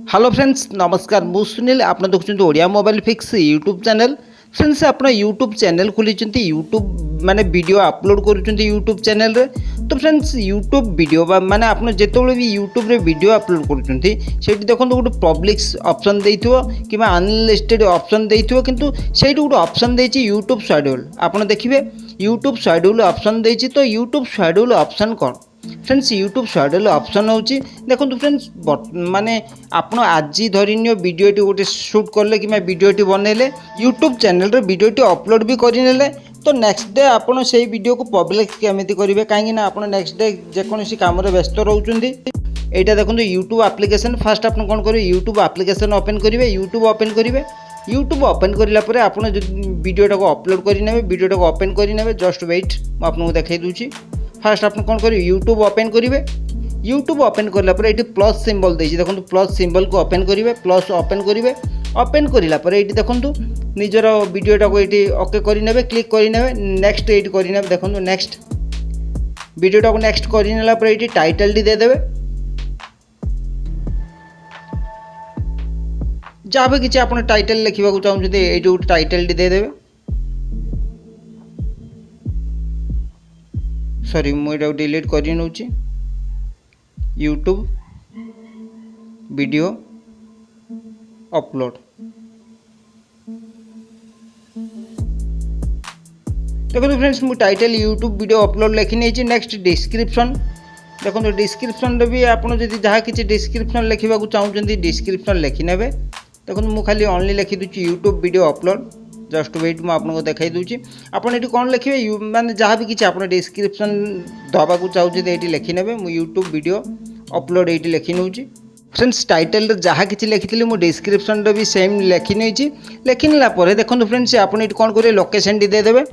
Hello friends नमस्कार मु सुनील आप देखुं Odia mobile fix YouTube channel friends आप यूट्यूब चैनल खोली यूट्यूब माने वीडियो अपलोड कर यूट्यूब चैनल रे तो फ्रेंड्स यूट्यूब वीडियो माने आप जिते भी यूट्यूब रे वीडियो अपलोड कर देखो गोटे पब्लिक ऑप्शन देइथिबो कि अनलिस्टेड ऑप्शन देइथिबो किंतु सेठी गोटे ऑप्शन देछि यूट्यूब शेड्यूल आप देखिए यूट्यूब शेड्यूल ऑप्शन देछि तो यूट्यूब शेड्यूल ऑप्शन कौन फ्रेंड्स यूट्यूब शेड्यूल ऑप्शन हूँ देखो फ्रेंड्स माने आपण आज धरनीय वीडियोटी गोटे शूट कले कि वीडियोटी बनइले यूट्यूब चैनल रे वीडियोटी अपलोड भी करने तो नेक्स्ट डे आपड़ से वीडियो को पब्लिक केमी करेंगे कहीं आप नेक्स्ट डे जेकोसी कम व्यस्त रोचे यहाँ देखो यूट्यूब एप्लिकेशन फास्ट आप कौन करेंगे यूट्यूब एप्लिकेशन ओपन करेंगे यूट्यूब ओपन करेंगे यूट्यूब ओपन करापर आप वीडियोटा को अपलोड करेंगे वीडियोटा को ओपन करेंगे जस्ट वेट मुझे आपको देखा दूसरी फास्ट आप कौन करेंगे यूट्यूब ओपन करेंगे यूट्यूब ओपन करापर ये प्लस सिंबल देखिए देखो प्लस सिंबल को ओपन करेंगे प्लस ओपन करेंगे ओपन करापर ये देखो निजर वीडियोटा को ये ओके करने क्लिक करने नेक्स्ट ये करने देखो नेक्स्ट वीडियोटा को नेक्स्ट करने ये टाइटल टी देदेवे जहाँ भी किसी आप टाइटल लिखा चाहते ये गोटे टाइटल टी देदेवे सॉरी मुझे डिलीट कर यूट्यूब वीडियो अपलोड देखो फ्रेंड्स मुझे टाइटल यूट्यूब वीडियो अपलोड लिखी नहीं नेक्स्ट डिस्क्रिप्शन देखो डिस्क्रिप्शन भी आप जहाँ किसी डिस्क्रिप्शन लिखा चाहते डिस्क्रिप्शन लिखिने देखो मुझे खाली ओनली लिखी दूसरी YouTube video upload just wait मुझे आपको देखा दूसरी आपड़ ये कौन लिखे माने जहाँ भी किसी आप डिस्क्रिप्शन दवा चाहते ये लिखिने मुझे यूट्यूब वीडियो अपलोड ये लिखी नौ फ्रेंड्स टाइटल जहाँ किसी लिखी मुझे डिस्क्रिप्शन भी सेम लिखी नहीं लिखी नाला देखो फ्रेंड्स आप कौन करेंगे लोकेशन टी देदेवे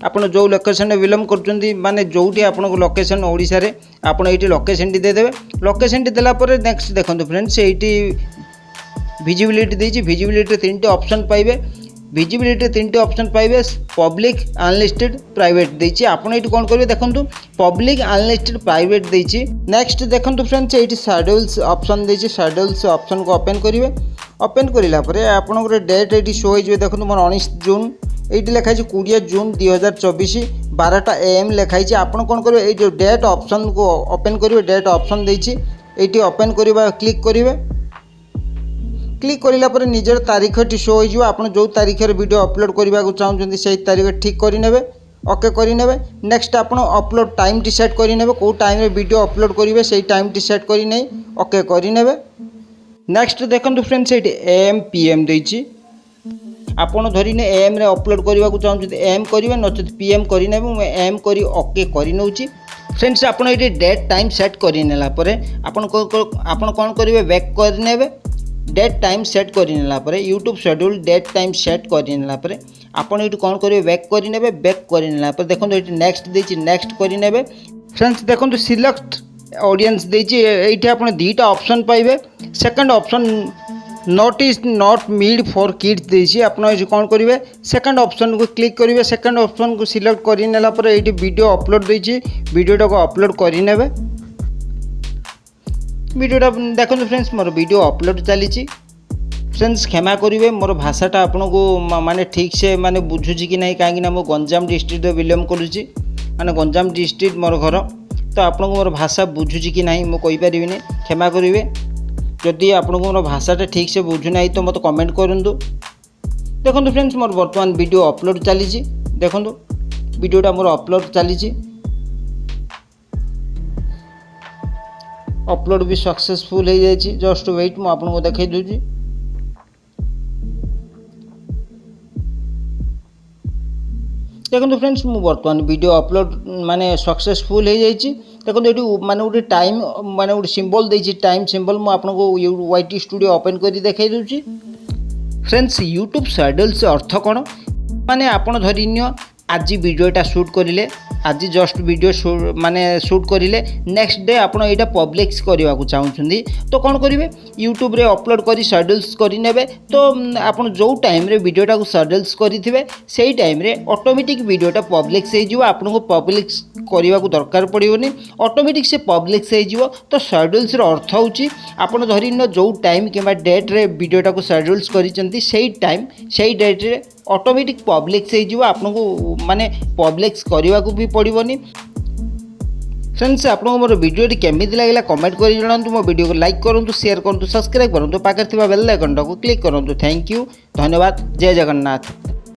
आप जो लोकेशन बिलंग कर माने जोटी आप लोकेशन ओडिशा रे आप ये लोकेशन टी देदेवे लोकेशन टी देलापर नेक्स्ट देखो फ्रेंड्स ये विजिबिलिटी देछि विजिबिलिटी तीन ऑप्शन पाइबे विजिबिलिटी तीन ऑप्शन पाइबे पब्लिक अनलिस्टेड प्राइवेट देछि आपण एटी कोन करिवे देखंतु पब्लिक अनलिस्टेड प्राइवेट देछि नेक्स्ट देखंतु फ्रेंड्स एटी शेड्यूल्स ऑप्शन देछि शेड्यूल्स ऑप्शन को ओपन करिवे ओपन करिला परे आपण को डेट एटी शो होइजो देखंतु मोर 19 जून एटी लिखाइ छै 20 जून 2024 12टा AM लिखाइ छै आपण कोन करिवे ए जो डेट ऑप्शन को ओपन करिवे डेट ऑप्शन देछि एटी ओपन करिवा क्लिक करिवे क्लिक करापर निजर तारीखटी शो हो आप जो तारीख वीडियो अपलोड करने को चाहते से तारीख ठीक करने ओके करने नेक्स्ट आप अपलोड टाइम टी सेट करने कौ टाइम वीडियो अपलोड करेंगे से टाइम टी सेट करने ओके करने नेक्स्ट देखो फ्रेंड्स ये AM PM देछि आपड़ धरने AM रे अपलोड करने को चाहते AM करेंगे नचेत PM करने AM करी ओके कर फ्रेंड्स आप डेट टाइम सेट करनेलापर आपन कौन करेंगे बैक करने डेट टाइम सेट करनेलापर YouTube schedule date time set करनेलापर आपन ये कौन करेंगे बैक करने बैक करनेलापर देखो ये नेक्स्ट देछि नेक्स्ट करने फ्रेंड्स देखो सिलेक्ट ऑडियंस देछि ये आप दुईटा ऑप्शन पाइबे second option not is not made for kids देछि आप कौन करेंगे सेकंड ऑप्शन को क्लिक करेंगे सेकंड ऑप्शन को सिलेक्ट करनेलापर ये वीडियो अपलोड देछि वीडियोटा को अपलोड करने वीडियोटा देखो फ्रेंड्स मोर वीडियो अपलोड चली फ्रेंड्स क्षमा करेंगे मोर भाषाटा आपन को माने ठीक से माने बुझुची कि नहीं कहीं मो गंजाम डिस्ट्रिक्ट बिलंग करुँची माने गंजाम डिस्ट्रिक्ट मोर घर तो आपन को मोर भाषा बुझुची कि नहीं मो कहि परिबिनी क्षमा करेंगे जदि आपन को मोर भाषाटा ठीक से बुझुना तो मत कमेंट करंतु देखो फ्रेंड्स मोर वर्तमान वीडियो अपलोड चली देखो वीडियोटा मोर अपलोड चली अपलोड भी सक्सेसफुल हो जाए जस्ट वेट मुझे आपको देखा दूसरी देखो फ्रेंड्स मु बर्तमान वीडियो अपलोड माने सक्सेसफुल हो जाए देखो ये माने गोटे टाइम माने गोटे सिंबल देछि टाइम सिंबल मुझे आपको YT स्टूडियो ओपन कर देखा दूसरी फ्रेंड्स यूट्यूब शेड्यूल से अर्थ कौन माने आपन धरिनियो आज वीडियोटा शूट करें आज जस्ट वीडियो माने शूट करें नेक्स्ट डे आप यहाँ पब्लिक करने को चाहते तो कौन करेंगे यूट्यूब रे अपलोड कर शेड्यूल्स करने तो आप जो टाइम रे वीडियोटा को शेड्यूल्स करेंगे से टाइम रे ऑटोमेटिक वीडियोटा पब्लिक हो आपको पब्लिक करने को दरकार पड़ोनी ऑटोमेटिक से पब्लिश हो। तो शेड्यूल्स अर्थ होची आपण धरी न जो टाइम कि डेट रे वीडियोटा को शेड्यूल्स करिसेंती सेही टाइम सेही डेट रे ऑटोमेटिक पब्लिश हो आपको माने पब्लिश करने को भी पड़ोनी। फ्रेंड्स आपको मोर वीडियो केमी लगे कमेंट कर जनातु मो वीडियो को लाइक करूँ शेयर करूँ सब्सक्राइब करूँ पाखे बेल आइकन को क्लिक करूँ। थैंक यू धन्यवाद जय जगन्नाथ।